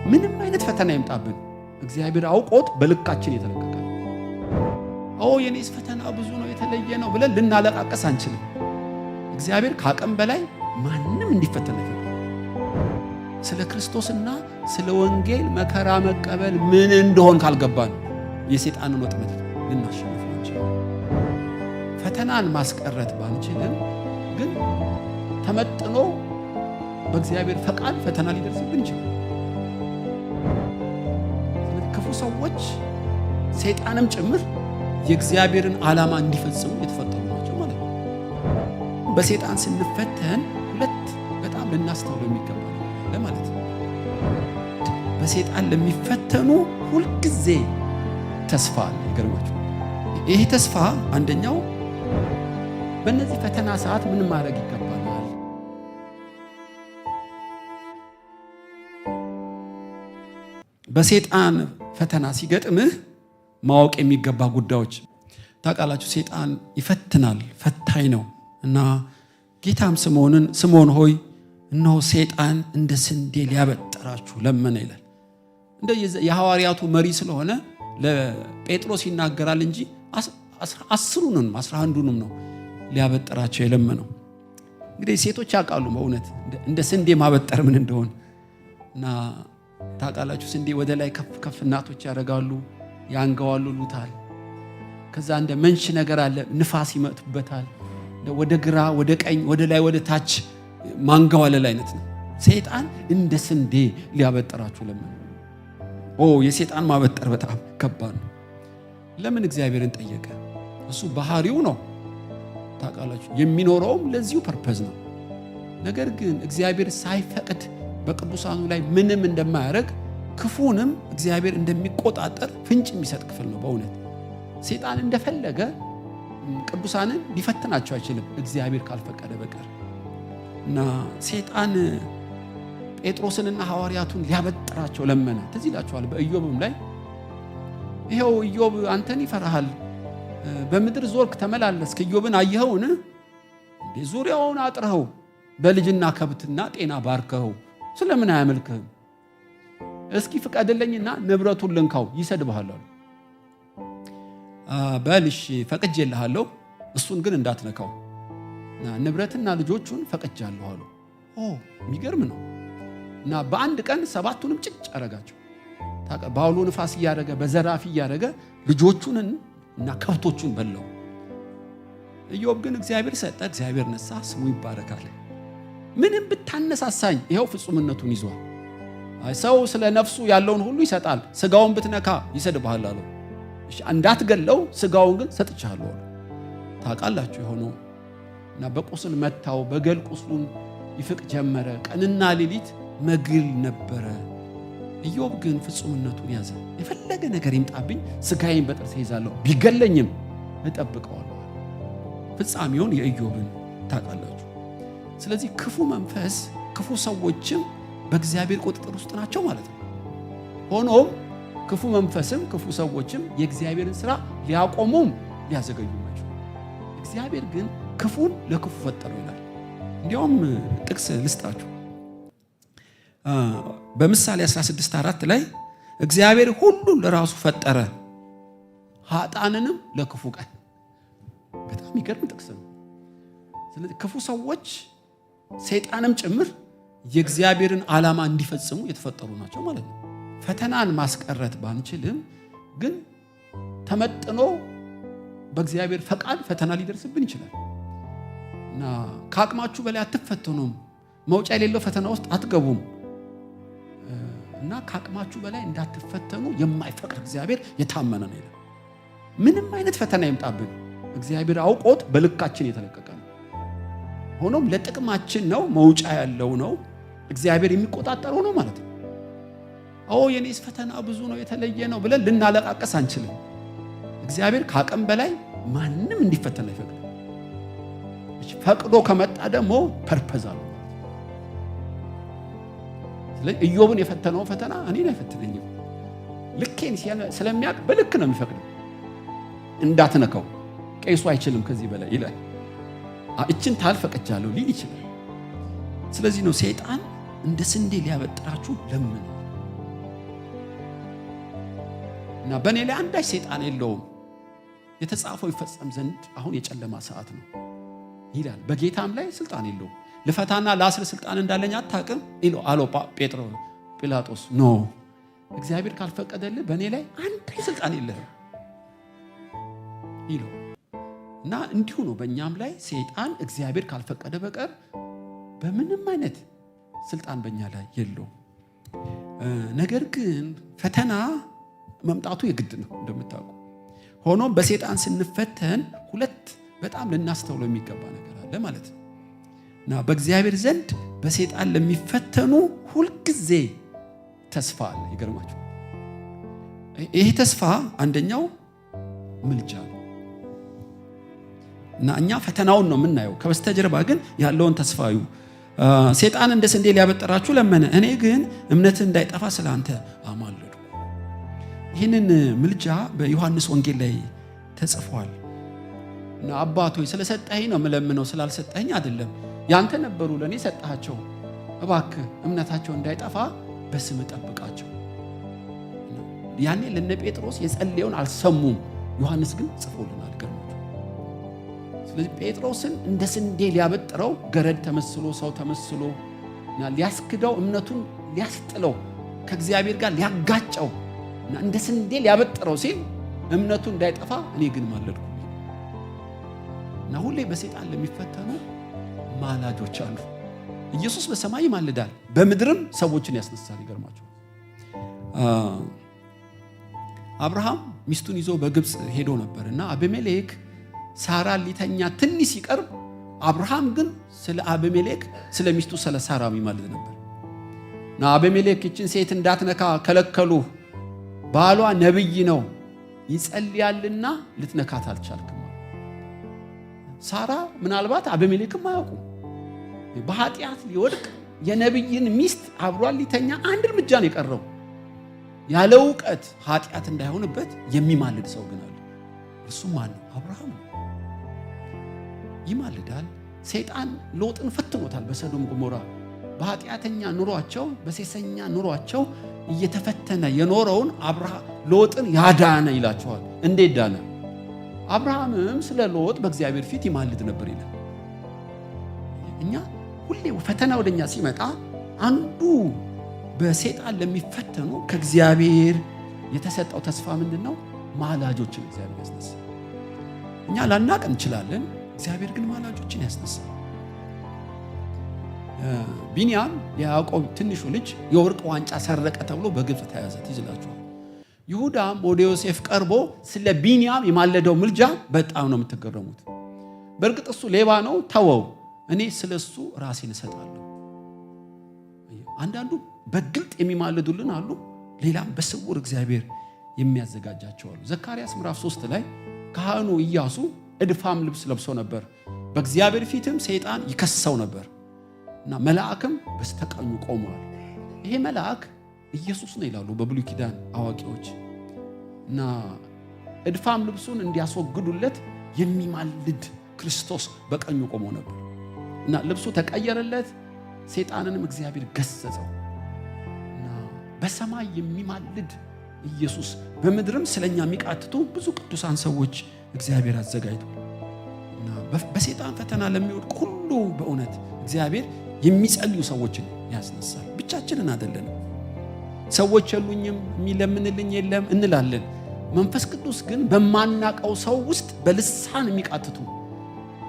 ምንም አይነት ፈተና ይምጣብን እግዚአብሔር አውቆት በልካችን የተለቀቀ የኔስ ፈተና ብዙ ነው የተለየ ነው ብለን ልናለቃቀስ አንችልም። እግዚአብሔር ካቀም በላይ ማንም እንዲፈተን አይፈልግም። ስለ ክርስቶስና ስለ ወንጌል መከራ መቀበል ምን እንደሆነ ካልገባን የሰይጣንን ወጥመድ ልናሸንፍ አንችልም። ፈተናን ማስቀረት ባንችልም ግን ተመጥኖ በእግዚአብሔር ፈቃድ ፈተና ሊደርስብን ይችላል። ክፉ ሰዎች ሰይጣንም ጭምር የእግዚአብሔርን ዓላማ እንዲፈጽሙ የተፈጠሩ ናቸው ማለት ነው። በሰይጣን ስንፈተን ሁለት በጣም ልናስተውለው የሚገባ ነገር ማለት ነው። በሰይጣን ለሚፈተኑ ሁልጊዜ ተስፋ አለ። ይገርማችሁ። ይሄ ተስፋ አንደኛው በእነዚህ ፈተና ሰዓት ምን ማድረግ ይገባናል? በሰይጣን ፈተና ሲገጥምህ ማወቅ የሚገባ ጉዳዮች ታውቃላችሁ። ሰይጣን ይፈትናል፣ ፈታኝ ነው እና ጌታም ስምዖን ሆይ እነሆ ሰይጣን እንደ ስንዴ ሊያበጥራችሁ ለመነ ይላል። እንደ የሐዋርያቱ መሪ ስለሆነ ለጴጥሮስ ይናገራል እንጂ 11ዱንም ነው ሊያበጥራቸው የለመነው። እንግዲህ ሴቶች ያውቃሉ በእውነት እንደ ስንዴ ማበጠር ምን እንደሆነ እና ታውቃላችሁ። ስንዴ ወደ ላይ ከፍ ከፍ እናቶች ያደርጋሉ፣ ያንገዋሉታል። ከዛ እንደ መንሽ ነገር አለ፣ ንፋስ ይመጡበታል። ወደ ግራ ወደ ቀኝ ወደ ላይ ወደ ታች ማንገዋለል አይነት ነው። ሰይጣን እንደ ስንዴ ሊያበጥራችሁ ለምን? የሰይጣን ማበጠር በጣም ከባድ ነው። ለምን እግዚአብሔርን ጠየቀ? እሱ ባህሪው ነው ታውቃላችሁ። የሚኖረውም ለዚሁ ፐርፐዝ ነው። ነገር ግን እግዚአብሔር ሳይፈቅድ በቅዱሳኑ ላይ ምንም እንደማያደርግ ክፉንም እግዚአብሔር እንደሚቆጣጠር ፍንጭ የሚሰጥ ክፍል ነው። በእውነት ሰይጣን እንደፈለገ ቅዱሳንን ሊፈትናቸው አይችልም እግዚአብሔር ካልፈቀደ በቀር እና ሰይጣን ጴጥሮስንና ሐዋርያቱን ሊያበጥራቸው ለመነ። ትዝ ይላችኋል በኢዮብም ላይ ይሄው ኢዮብ አንተን ይፈራሃል፣ በምድር ዞርክ ተመላለስክ፣ ኢዮብን አየኸውን? ዙሪያውን አጥረኸው በልጅና ከብትና ጤና ባርከኸው ስለምን አያመልክህም? እስኪ ፍቀድልኝና ንብረቱን ልንካው፣ ይሰድብሃል አሉ። በልሽ ፈቅጄልሃለሁ፣ እሱን ግን እንዳትነካው፣ ንብረትና ልጆቹን ፈቅጃለሁ አሉ። የሚገርም ነው። እና በአንድ ቀን 7ቱንም ጭጭ አረጋቸው። በአውሎ ንፋስ እያደረገ በዘራፊ እያደረገ ልጆቹን እና ከብቶቹን በላው። ኢዮብ ግን እግዚአብሔር ሰጠ፣ እግዚአብሔር ነሳ፣ ስሙ ይባረካል። ምንም ብታነሳሳኝ ይኸው ፍጹምነቱን ይዟል። ሰው ስለ ነፍሱ ያለውን ሁሉ ይሰጣል፣ ስጋውን ብትነካ ይሰድብሃል አለው። እንዳትገለው ስጋውን ግን ሰጥቻለሁ አለው። ታውቃላችሁ የሆነው እና በቁስል መታው፣ በገል ቁስሉን ይፍቅ ጀመረ። ቀንና ሌሊት መግል ነበረ። ኢዮብ ግን ፍጹምነቱን ያዘ። የፈለገ ነገር ይምጣብኝ ስጋዬን በጥርሴ ይዛለሁ፣ ቢገለኝም እጠብቀዋለሁ። ፍጻሜውን የኢዮብን ታውቃላችሁ። ስለዚህ ክፉ መንፈስ ክፉ ሰዎችም በእግዚአብሔር ቁጥጥር ውስጥ ናቸው ማለት ነው። ሆኖም ክፉ መንፈስም ክፉ ሰዎችም የእግዚአብሔርን ሥራ ሊያቆሙም ሊያዘገዩ ናቸው። እግዚአብሔር ግን ክፉን ለክፉ ፈጠሩ ይላል። እንዲያውም ጥቅስ ልስጣችሁ። በምሳሌ 16:4 ላይ እግዚአብሔር ሁሉን ለራሱ ፈጠረ፣ ኃጥአንንም ለክፉ ቀን። በጣም የሚገርም ጥቅስ ነው። ስለዚህ ክፉ ሰዎች ሰይጣንም ጭምር የእግዚአብሔርን ዓላማ እንዲፈጽሙ የተፈጠሩ ናቸው ማለት ነው። ፈተናን ማስቀረት ባንችልም ግን ተመጥኖ በእግዚአብሔር ፈቃድ ፈተና ሊደርስብን ይችላል እና ከአቅማችሁ በላይ አትፈተኑም፣ መውጫ የሌለው ፈተና ውስጥ አትገቡም እና ከአቅማችሁ በላይ እንዳትፈተኑ የማይፈቅድ እግዚአብሔር የታመነ ነው ይላል። ምንም አይነት ፈተና ይምጣብን እግዚአብሔር አውቆት በልካችን የተለቀቀ ነው። ሆኖም ለጥቅማችን ነው፣ መውጫ ያለው ነው፣ እግዚአብሔር የሚቆጣጠረው ነው ማለት ነው። የኔስ ፈተና ብዙ ነው የተለየ ነው ብለን ልናለቃቀስ አንችልም። እግዚአብሔር ከአቅም በላይ ማንም እንዲፈተን አይፈቅድም። ፈቅዶ ከመጣ ደግሞ ፐርፐዝ አለው። ስለዚህ ኢዮብን የፈተነው ፈተና እኔን አይፈትነኝም። ልኬን ስለሚያውቅ በልክ ነው የሚፈቅደው። እንዳትነካው ቄሱ አይችልም ከዚህ በላይ ይላል። እችን ታልፈቀጃለሁ ሊል ይችላል። ስለዚህ ነው ሰይጣን እንደ ስንዴ ሊያበጥራችሁ ለምን እና በእኔ ላይ አንዳች ሰይጣን የለውም፣ የተጻፈው ይፈጸም ዘንድ አሁን የጨለማ ሰዓት ነው ይላል። በጌታም ላይ ስልጣን የለውም። ልፈታና ላስር ስልጣን እንዳለኝ አታውቅም አለው ጲላጦስ። ኖ እግዚአብሔር ካልፈቀደልህ በእኔ ላይ አንዳች ስልጣን የለህም ይለው እና እንዲሁ ነው በእኛም ላይ ሰይጣን እግዚአብሔር ካልፈቀደ በቀር በምንም አይነት ስልጣን በእኛ ላይ የለውም። ነገር ግን ፈተና መምጣቱ የግድ ነው እንደምታውቁ። ሆኖም በሰይጣን ስንፈተን ሁለት በጣም ልናስተውለው የሚገባ ነገር አለ ማለት ነው እና በእግዚአብሔር ዘንድ በሰይጣን ለሚፈተኑ ሁልጊዜ ተስፋ አለ። ይገርማችሁ፣ ይሄ ተስፋ አንደኛው ምልጃ ነው እና እኛ ፈተናውን ነው የምናየው፣ ከበስተጀርባ ግን ያለውን ተስፋ እዩ። ሰይጣን እንደ ስንዴ ሊያበጥራችሁ ለመነ፣ እኔ ግን እምነትህ እንዳይጠፋ ስላንተ አማለድኩ። ይህንን ምልጃ በዮሐንስ ወንጌል ላይ ተጽፏል እና አባት ሆይ ስለሰጠኸኝ ነው የምለምነው፣ ስላልሰጠኸኝ አይደለም። ያንተ ነበሩ ለእኔ ሰጠሃቸው፣ እባክህ እምነታቸው እንዳይጠፋ በስምህ ጠብቃቸው። ያኔ ለነ ጴጥሮስ የጸለየውን አልሰሙም፣ ዮሐንስ ግን ጽፎልናል። ስለዚህ ጴጥሮስን እንደ ስንዴ ሊያበጥረው ገረድ ተመስሎ ሰው ተመስሎ እና ሊያስክደው እምነቱን ሊያስጥለው ከእግዚአብሔር ጋር ሊያጋጨው እና እንደ ስንዴ ሊያበጥረው ሲል እምነቱ እንዳይጠፋ እኔ ግን ማለድኩ እና ሁሌ በሰይጣን ለሚፈተኑ ማላጆች አሉ። ኢየሱስ በሰማይ ይማልዳል፣ በምድርም ሰዎችን ያስነሳል። ይገርማቸው። አብርሃም ሚስቱን ይዞ በግብፅ ሄዶ ነበር እና አቤሜሌክ ሳራ ሊተኛ ትንሽ ሲቀርብ አብርሃም ግን ስለ አቤሜሌክ ስለ ሚስቱ ስለ ሳራ ይማልድ ነበር እና አቤሜሌክ እችን ሴት እንዳትነካ ከለከሉ፣ ባሏ ነብይ ነው ይጸልያልና ልትነካት አልቻልክም። ሳራ ምናልባት አቤሜሌክም አያውቁም፣ በኃጢአት ሊወድቅ የነብይን ሚስት አብሯን ሊተኛ አንድ እርምጃ ነው የቀረው። ያለ ዕውቀት ኃጢአት እንዳይሆንበት የሚማልድ ሰው ግን አለ። እርሱም ማን ነው? አብርሃም ነው። ይማልዳል። ሰይጣን ሎጥን ፈትኖታል። በሰዶም ገሞራ በኃጢአተኛ ኑሯቸው በሴሰኛ ኑሯቸው እየተፈተነ የኖረውን ሎጥን ያዳነ ይላቸዋል። እንዴት ዳነ? አብርሃምም ስለ ሎጥ በእግዚአብሔር ፊት ይማልድ ነበር ይላል። እኛ ሁሌ ፈተና ወደኛ ሲመጣ አንዱ በሰይጣን ለሚፈተኑ ከእግዚአብሔር የተሰጠው ተስፋ ምንድነው? ማላጆችን እግዚአብሔር ያስነሳል። እኛ ላናቅ እንችላለን፣ እግዚአብሔር ግን ማላጆችን ያስነሳል። ቢንያም የያዕቆብ ትንሹ ልጅ የወርቅ ዋንጫ ሰረቀ ተብሎ በግብፅ ተያዘ። ትይዝላችኋል። ይሁዳም ወደ ዮሴፍ ቀርቦ ስለ ቢንያም የማለደው ምልጃ በጣም ነው የምትገረሙት። በእርግጥ እሱ ሌባ ነው፣ ተወው፣ እኔ ስለሱ ራሴን እሰጣለሁ። አንዳንዱ በግልጥ የሚማልዱልን አሉ፣ ሌላም በስውር እግዚአብሔር የሚያዘጋጃቸው አሉ። ዘካርያስ ምዕራፍ 3 ላይ ካህኑ ኢያሱ እድፋም ልብስ ለብሶ ነበር፣ በእግዚአብሔር ፊትም ሰይጣን ይከሰው ነበር እና መልአክም በስተቀኙ ቆሟል። ይሄ መልአክ ኢየሱስ ነው ይላሉ በብሉይ ኪዳን አዋቂዎች። እና እድፋም ልብሱን እንዲያስወግዱለት የሚማልድ ክርስቶስ በቀኙ ቆሞ ነበር እና ልብሱ ተቀየረለት፣ ሰይጣንንም እግዚአብሔር ገሰጸው። እና በሰማይ የሚማልድ ኢየሱስ በምድርም ስለኛ የሚቃትቱ ብዙ ቅዱሳን ሰዎች እግዚአብሔር አዘጋጅቷል። እና በሰይጣን ፈተና ለሚወድቁ ሁሉ በእውነት እግዚአብሔር የሚጸልዩ ሰዎችን ያስነሳል። ብቻችንን አይደለም። ሰዎች የሉኝም የሚለምንልኝ የለም እንላለን። መንፈስ ቅዱስ ግን በማናቀው ሰው ውስጥ በልሳን የሚቃትቱ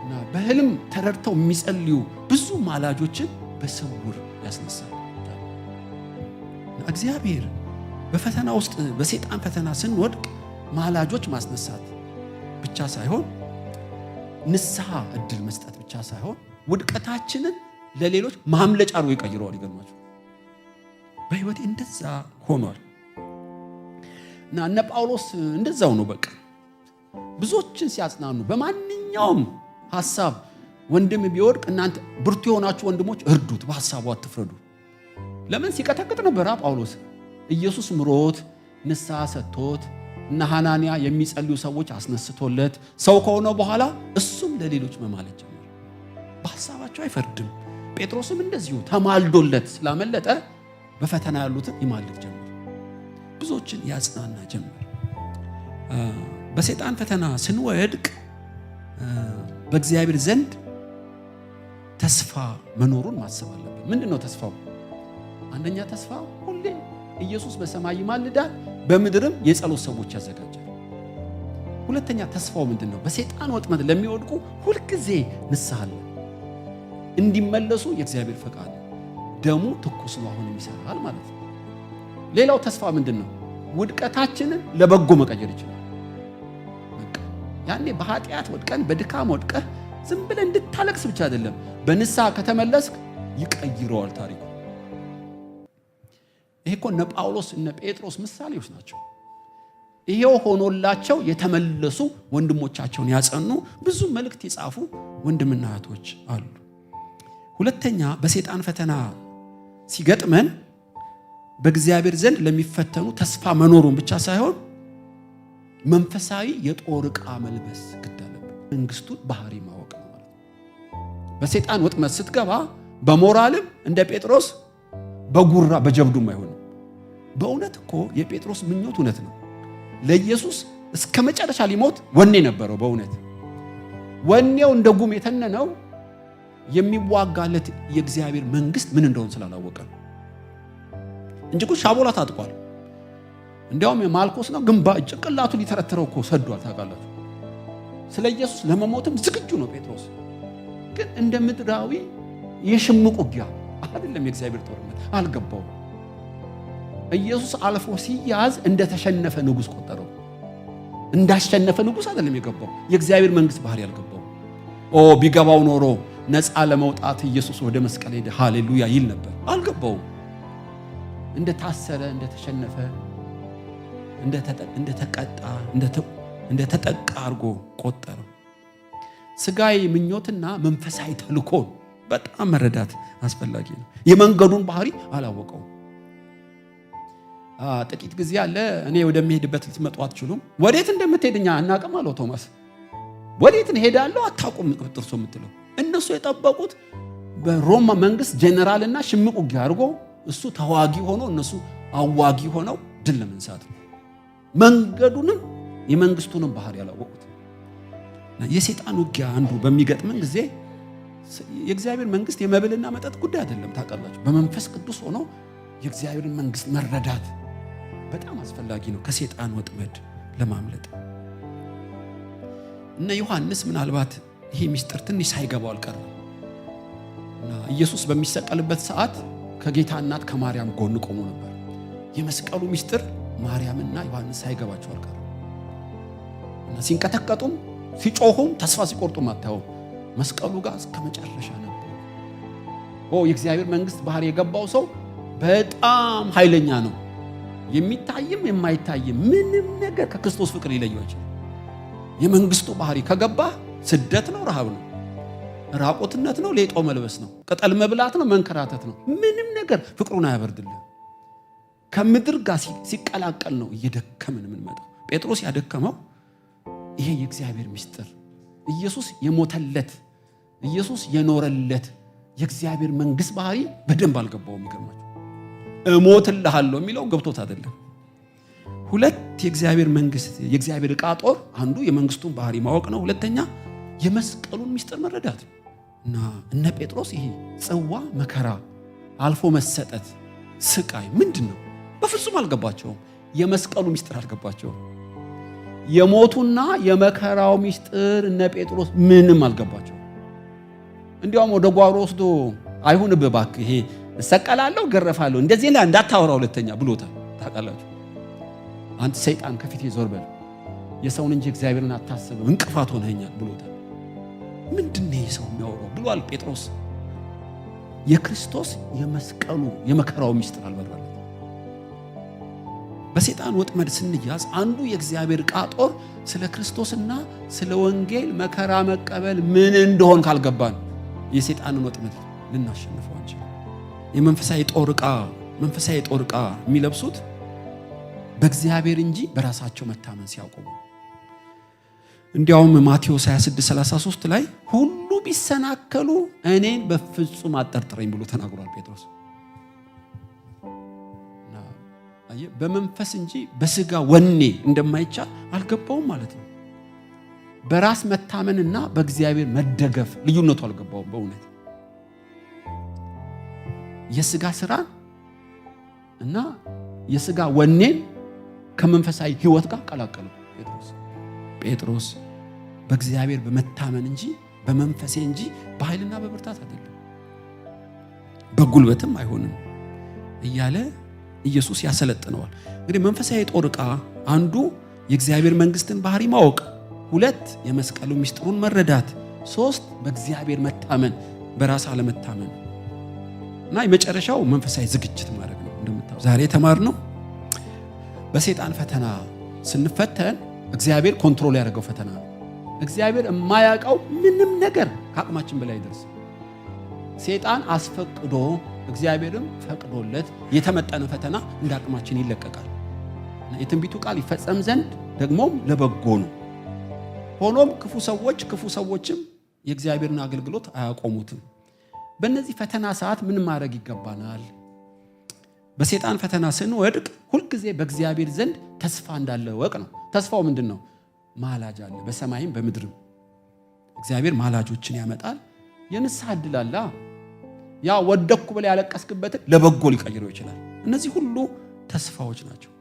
እና በህልም ተረድተው የሚጸልዩ ብዙ ማላጆችን በስውር ያስነሳል። እግዚአብሔር በፈተና ውስጥ በሰይጣን ፈተና ስንወድቅ ማላጆች ማስነሳት ብቻ ሳይሆን ንስሐ እድል መስጠት ብቻ ሳይሆን ውድቀታችንን ለሌሎች ማምለጫ አድርጎ ይቀይረዋል። ይገርማችሁ በህይወቴ እንደዛ ሆኗል። እና እነ ጳውሎስ እንደዛው ነው። በቃ ብዙዎችን ሲያጽናኑ በማንኛውም ሐሳብ ወንድም ቢወድቅ እናንተ ብርቱ የሆናችሁ ወንድሞች እርዱት፣ በሐሳቡ አትፍረዱ። ለምን ሲቀጠቅጥ ነበር ጳውሎስ። ኢየሱስ ምሮት ንስሐ ሰጥቶት እና ሐናንያ የሚጸልዩ ሰዎች አስነስቶለት ሰው ከሆነ በኋላ እሱም ለሌሎች መማለድ ጀመረ። በሐሳባቸው አይፈርድም። ጴጥሮስም እንደዚሁ ተማልዶለት ስላመለጠ በፈተና ያሉትን ይማልድ ጀመር፣ ብዙዎችን ያጽናና ጀመር። በሰይጣን ፈተና ስንወድቅ በእግዚአብሔር ዘንድ ተስፋ መኖሩን ማሰብ አለብን። ምንድነው ተስፋው? አንደኛ ተስፋ ሁሌ ኢየሱስ በሰማይ ይማልዳል፣ በምድርም የጸሎት ሰዎች ያዘጋጃል። ሁለተኛ ተስፋው ምንድነው? በሰይጣን ወጥመድ ለሚወድቁ ሁልጊዜ ንስሐ አለ፣ እንዲመለሱ የእግዚአብሔር ፈቃድ፣ ደሙ ትኩስ ነው አሁንም ይሰራል ማለት ነው። ሌላው ተስፋ ምንድነው? ውድቀታችንን ለበጎ መቀየር ይችላል። ያኔ በኃጢአት ወድቀን በድካም ወድቀህ ዝም ብለህ እንድታለቅስ ብቻ አይደለም፣ በንስሐ ከተመለስክ ይቀይረዋል ታሪኩ። ይሄ እኮ እነ ጳውሎስ እነ ጴጥሮስ ምሳሌዎች ናቸው። ይሄው ሆኖላቸው የተመለሱ ወንድሞቻቸውን ያጸኑ ብዙ መልእክት የጻፉ ወንድምና እህቶች አሉ። ሁለተኛ በሰይጣን ፈተና ሲገጥመን በእግዚአብሔር ዘንድ ለሚፈተኑ ተስፋ መኖሩን ብቻ ሳይሆን መንፈሳዊ የጦር ዕቃ መልበስ ግድ አለብን። መንግስቱን ባህሪ ማወቅ ነው ማለት ነው። በሰይጣን ወጥመድ ስትገባ በሞራልም እንደ ጴጥሮስ በጉራ በጀብዱም አይሆንም። በእውነት እኮ የጴጥሮስ ምኞት እውነት ነው። ለኢየሱስ እስከ መጨረሻ ሊሞት ወኔ ነበረው። በእውነት ወኔው እንደ ጉም የተነነው የሚዋጋለት የእግዚአብሔር መንግስት ምን እንደሆነ ስላላወቀ ነው እንጂ እኮ ሻቦላ ታጥቋል። እንዲያውም የማልኮስ ነው ግንባ ጭንቅላቱ ሊተረተረው እኮ ሰዷል። ታውቃላችሁ፣ ስለ ኢየሱስ ለመሞትም ዝግጁ ነው ጴጥሮስ። ግን እንደ ምድራዊ የሽምቅ ውጊያ አይደለም የእግዚአብሔር ጦርነት አልገባው። ኢየሱስ አልፎ ሲያዝ እንደተሸነፈ ንጉስ ቆጠረው። እንዳሸነፈ ንጉስ አይደለም የገባው። የእግዚአብሔር መንግስት ባህሪ ያልገባው። ቢገባው ኖሮ ነፃ ለመውጣት ኢየሱስ ወደ መስቀል ሄደ ሃሌሉያ ይል ነበር። አልገባው። እንደታሰረ እንደተሸነፈ እንደተቀጣ እንደተጠቃ አድርጎ ቆጠረው። ስጋዊ ምኞትና መንፈሳዊ ተልኮ በጣም መረዳት አስፈላጊ ነው። የመንገዱን ባህሪ አላወቀው። ጥቂት ጊዜ አለ እኔ ወደሚሄድበት ልትመጡ አትችሉም። ወዴት እንደምትሄድኛ አናውቅም አለው ቶማስ። ወዴት እንሄዳለሁ አታውቁም ጥርሶ የምትለው። እነሱ የጠበቁት በሮማ መንግስት ጄኔራልና ሽምቅ ውጊያ አድርጎ እሱ ተዋጊ ሆኖ እነሱ አዋጊ ሆነው ድል ለመንሳት ነው። መንገዱንም የመንግስቱንም ባህሪ ያላወቁት። የሰይጣን ውጊያ አንዱ በሚገጥመን ጊዜ የእግዚአብሔር መንግስት የመብልና መጠጥ ጉዳይ አይደለም። ታውቃላችሁ፣ በመንፈስ ቅዱስ ሆኖ የእግዚአብሔርን መንግስት መረዳት በጣም አስፈላጊ ነው ከሰይጣን ወጥመድ ለማምለጥ። እና ዮሐንስ ምናልባት ይሄ ሚስጥር ትንሽ ሳይገባው አልቀረም። እና ኢየሱስ በሚሰቀልበት ሰዓት ከጌታ እናት ከማርያም ጎን ቆሞ ነበር። የመስቀሉ ሚስጥር ማርያምና ዮሐንስ ሳይገባቸው አልቀረም። እና ሲንቀጠቀጡም ሲጮሁም ተስፋ ሲቆርጡም አታዩ። መስቀሉ ጋር እስከ መጨረሻ ነበር። የእግዚአብሔር መንግስት ባህሪ የገባው ሰው በጣም ኃይለኛ ነው። የሚታይም የማይታይም ምንም ነገር ከክርስቶስ ፍቅር ሊለየው አይችልም። የመንግስቱ ባህሪ ከገባ ስደት ነው፣ ረሃብ ነው፣ ራቆትነት ነው፣ ሌጦ መልበስ ነው፣ ቅጠል መብላት ነው፣ መንከራተት ነው። ምንም ነገር ፍቅሩን አያበርድልን። ከምድር ጋር ሲቀላቀል ነው እየደከምን የምንመጣው። ጴጥሮስ ያደከመው ይሄ የእግዚአብሔር ምስጢር ኢየሱስ የሞተለት ኢየሱስ የኖረለት የእግዚአብሔር መንግስት ባህሪ በደንብ አልገባውም። ይገርማል። እሞትልሃለሁ የሚለው ገብቶት አይደለም። ሁለት የእግዚአብሔር መንግስት የእግዚአብሔር ዕቃ ጦር፣ አንዱ የመንግስቱን ባህሪ ማወቅ ነው፣ ሁለተኛ የመስቀሉን ምስጢር መረዳት ነው። እና እነ ጴጥሮስ ይሄ ጽዋ መከራ አልፎ መሰጠት ስቃይ ምንድነው በፍጹም አልገባቸውም። የመስቀሉ ምስጢር አልገባቸውም። የሞቱና የመከራው ምስጢር እነ ጴጥሮስ ምንም አልገባቸው። እንዲያውም ወደ ጓሮ ወስዶ አይሁንብህ እባክህ ይሄ እሰቀላለሁ ገረፋለሁ እንደዚህ እንዳታወራ ሁለተኛ ብሎታል። ታውቃላችሁ፣ አንተ ሰይጣን ከፊቴ ዞር በል የሰውን እንጂ እግዚአብሔርን አታስብ እንቅፋት ሆነኛል ብሎታል። ምንድነው ይሄ ሰው የሚያወራው ብሏል ጴጥሮስ። የክርስቶስ የመስቀሉ የመከራው ምስጢር አልበራለት። በሰይጣን ወጥመድ ስንያዝ አንዱ የእግዚአብሔር ዕቃ ጦር ስለ ክርስቶስና ስለ ወንጌል መከራ መቀበል ምን እንደሆን ካልገባን የሰይጣንን ወጥመድ ልናሸንፈው አንችልም። የመንፈሳዊ ጦር ዕቃ የሚለብሱት በእግዚአብሔር እንጂ በራሳቸው መታመን ሲያውቁ። እንዲያውም ማቴዎስ 26:33 ላይ ሁሉ ቢሰናከሉ እኔን በፍጹም አጠርጥረኝ ብሎ ተናግሯል ጴጥሮስ። በመንፈስ እንጂ በስጋ ወኔ እንደማይቻል አልገባውም ማለት ነው። በራስ መታመንና በእግዚአብሔር መደገፍ ልዩነቱ አልገባውም። በእውነት የስጋ ስራን እና የስጋ ወኔን ከመንፈሳዊ ህይወት ጋር ቀላቀሉ። ጴጥሮስ በእግዚአብሔር በመታመን እንጂ በመንፈሴ እንጂ በኃይልና በብርታት አይደለም፣ በጉልበትም አይሆንም እያለ ኢየሱስ ያሰለጥነዋል። እንግዲህ መንፈሳዊ ጦር ዕቃ አንዱ የእግዚአብሔር መንግስትን ባህሪ ማወቅ፣ 2 የመስቀሉ ምስጢሩን መረዳት፣ 3 በእግዚአብሔር መታመን፣ በራስ አለመታመን እና የመጨረሻው መንፈሳዊ ዝግጅት ማድረግ ነው። እንደምታው ዛሬ ተማርነው በሰይጣን ፈተና ስንፈተን እግዚአብሔር ኮንትሮል ያደረገው ፈተና ነው። እግዚአብሔር የማያውቀው ምንም ነገር ከአቅማችን በላይ ይደርስ። ሰይጣን አስፈቅዶ እግዚአብሔርም ፈቅዶለት የተመጠነ ፈተና እንደ አቅማችን ይለቀቃል። የትንቢቱ ቃል ይፈጸም ዘንድ ደግሞም ለበጎ ነው። ሆኖም ክፉ ሰዎችም የእግዚአብሔርን አገልግሎት አያቆሙትም። በእነዚህ ፈተና ሰዓት ምን ማድረግ ይገባናል? በሰይጣን ፈተና ስንወድቅ ሁልጊዜ በእግዚአብሔር ዘንድ ተስፋ እንዳለ ወቅ ነው። ተስፋው ምንድን ነው? ማላጅ አለ፣ በሰማይም በምድርም እግዚአብሔር ማላጆችን ያመጣል። የንስሐ ዕድል አለ። ያ ወደኩ ብለ ያለቀስክበትን ለበጎ ሊቀይረው ይችላል። እነዚህ ሁሉ ተስፋዎች ናቸው።